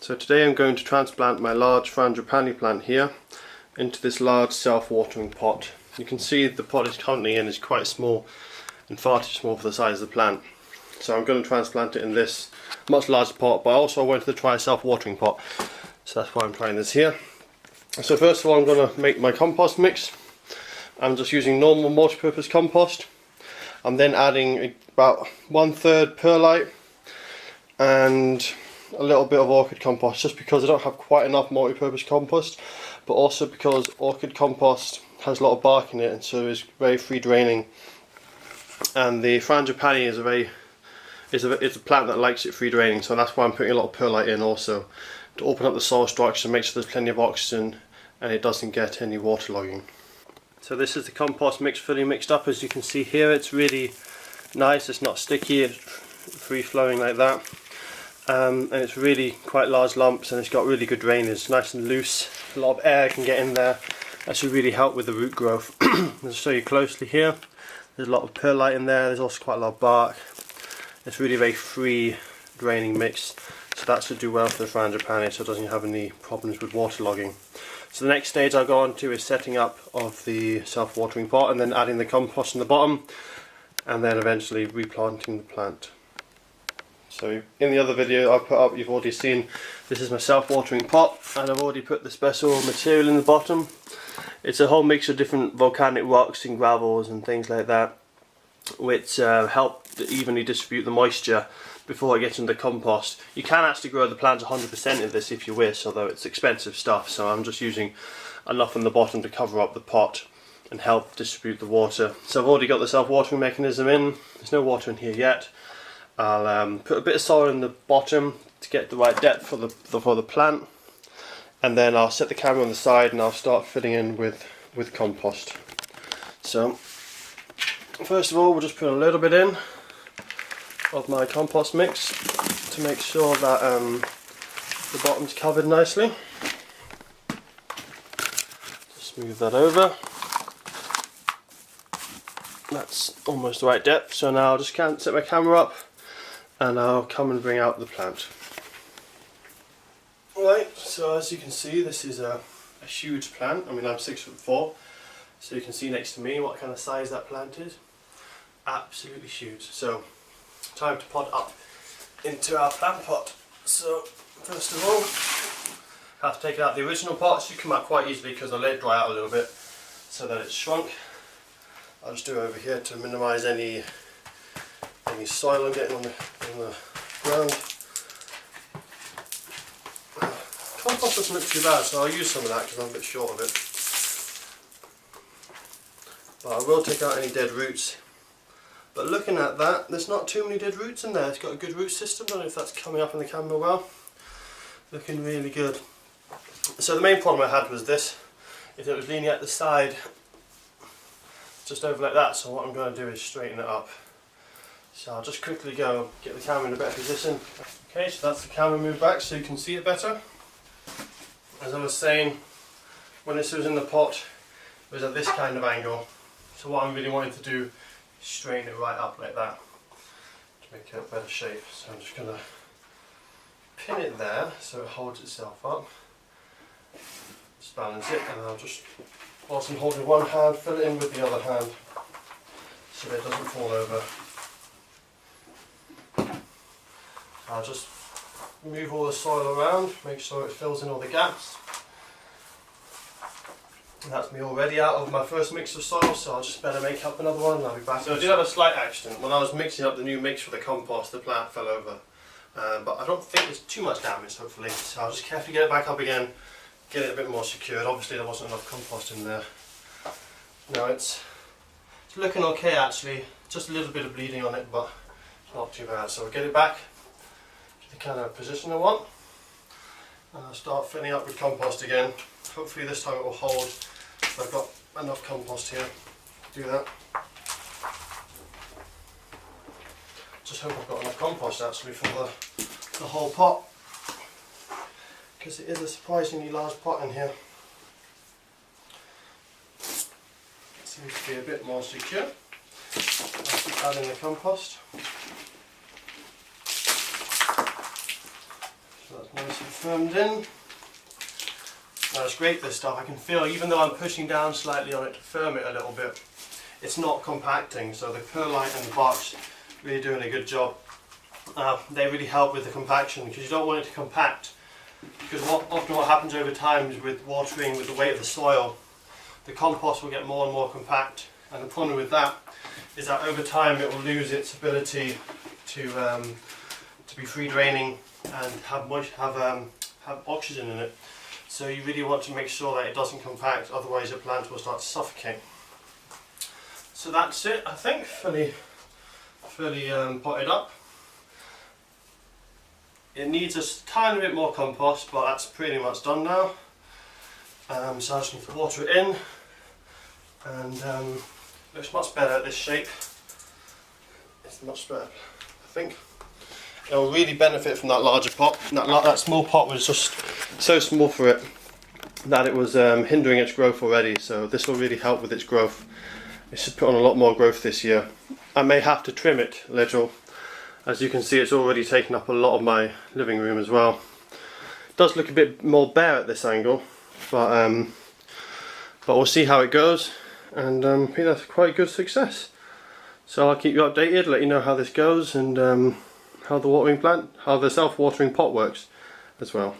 So today I'm going to transplant my large Frangipani plant here into this large self-watering pot. You can see the pot it's currently in is quite small and far too small for the size of the plant. So I'm going to transplant it in this much larger pot, but I also wanted to try a self-watering pot. So that's why I'm trying this here. So first of all I'm going to make my compost mix. I'm just using normal multi-purpose compost. I'm then adding about 1/3 perlite and a little bit of orchid compost, just because I don't have quite enough multi-purpose compost, but also because orchid compost has a lot of bark in it and so is very free draining, and the Frangipani is a plant that likes it free draining, so that's why I'm putting a lot of perlite in also, to open up the soil structure, make sure there's plenty of oxygen and it doesn't get any waterlogging. So this is the compost mix fully mixed up. As you can see here, it's really nice, it's not sticky, it's free flowing like that. And it's really quite large lumps and it's got really good drainage, nice and loose, a lot of air can get in there. That should really help with the root growth. I'll show you closely here. There's a lot of perlite in there, there's also quite a lot of bark. It's really a very free draining mix, so that should do well for the Frangipani, so it doesn't have any problems with waterlogging. So the next stage I'll go on to is setting up of the self-watering pot and then adding the compost in the bottom and then eventually replanting the plant. So in the other video I put up, you've already seen, this is my self-watering pot and I've already put the special material in the bottom. It's a whole mix of different volcanic rocks and gravels and things like that, which help to evenly distribute the moisture before it gets into the compost. You can actually grow the plants 100% of this if you wish, although it's expensive stuff, so I'm just using enough on the bottom to cover up the pot and help distribute the water. So I've already got the self-watering mechanism in, there's no water in here yet. I'll put a bit of soil in the bottom to get the right depth for the plant, and then I'll set the camera on the side and I'll start filling in with compost. So first of all we'll just put a little bit in of my compost mix to make sure that the bottom's covered nicely. Just move that over. That's almost the right depth, so now I'll just set my camera up and I'll come and bring out the plant. Right, so as you can see, this is a huge plant. I mean, I'm 6'4", so you can see next to me what kind of size that plant is. Absolutely huge. So, time to pot up into our plant pot. So, first of all, I have to take it out of the original pot. It should come out quite easily because I let it dry out a little bit so that it's shrunk. I'll just do it over here to minimise any soil I'm getting on the ground. Compost doesn't look too bad, so I'll use some of that because I'm a bit short of it. But I will take out any dead roots. But looking at that, there's not too many dead roots in there. It's got a good root system. I don't know if that's coming up in the camera well. Looking really good. So the main problem I had was this, if it was leaning at the side, just over like that. So what I'm going to do is straighten it up. So I'll just quickly go get the camera in a better position. Okay, so that's the camera moved back so you can see it better. As I was saying, when this was in the pot, it was at this kind of angle. So what I'm really wanting to do is straighten it right up like that to make it a better shape. So I'm just going to pin it there so it holds itself up. Just balance it, and I'll just, whilst I'm holding one hand, fill it in with the other hand so that it doesn't fall over. I'll just move all the soil around, make sure it fills in all the gaps. And that's me already out of my first mix of soil, so I'll just better make up another one and I'll be back. So I did have a slight accident. When I was mixing up the new mix for the compost, the plant fell over. But I don't think there's too much damage, hopefully. So I'll just carefully get it back up again, get it a bit more secured. Obviously there wasn't enough compost in there. No, it's looking okay actually. Just a little bit of bleeding on it, but it's not too bad. So I'll get it back the kind of position I want, and I'll start filling up with compost again. Hopefully this time it will hold. I've got enough compost here to do that. Just hope I've got enough compost actually for the whole pot, because it is a surprisingly large pot in here. It seems to be a bit more secure. I'll keep adding the compost. So that's nice and firmed in. Now it's great, this stuff. I can feel, even though I'm pushing down slightly on it to firm it a little bit, it's not compacting, so the perlite and the box really doing a good job. They really help with the compaction, because you don't want it to compact, because often what happens over time is with watering, with the weight of the soil, the compost will get more and more compact, and the problem with that is that over time it will lose its ability to be free draining and have oxygen in it. So you really want to make sure that it doesn't compact, otherwise your plant will start to suffocate. So that's it, I think, fully potted up. It needs a tiny bit more compost, but that's pretty much done now. So I just need to water it in, and looks much better at this shape. It's much better, I think. It will really benefit from that larger pot. That small pot was just so small for it that it was hindering its growth already, so this will really help with its growth. It should put on a lot more growth this year. I may have to trim it a little. As you can see, it's already taken up a lot of my living room as well. It does look a bit more bare at this angle, but we'll see how it goes, and I think that's quite a good success. So I'll keep you updated, let you know how this goes, and how the self-watering pot works as well.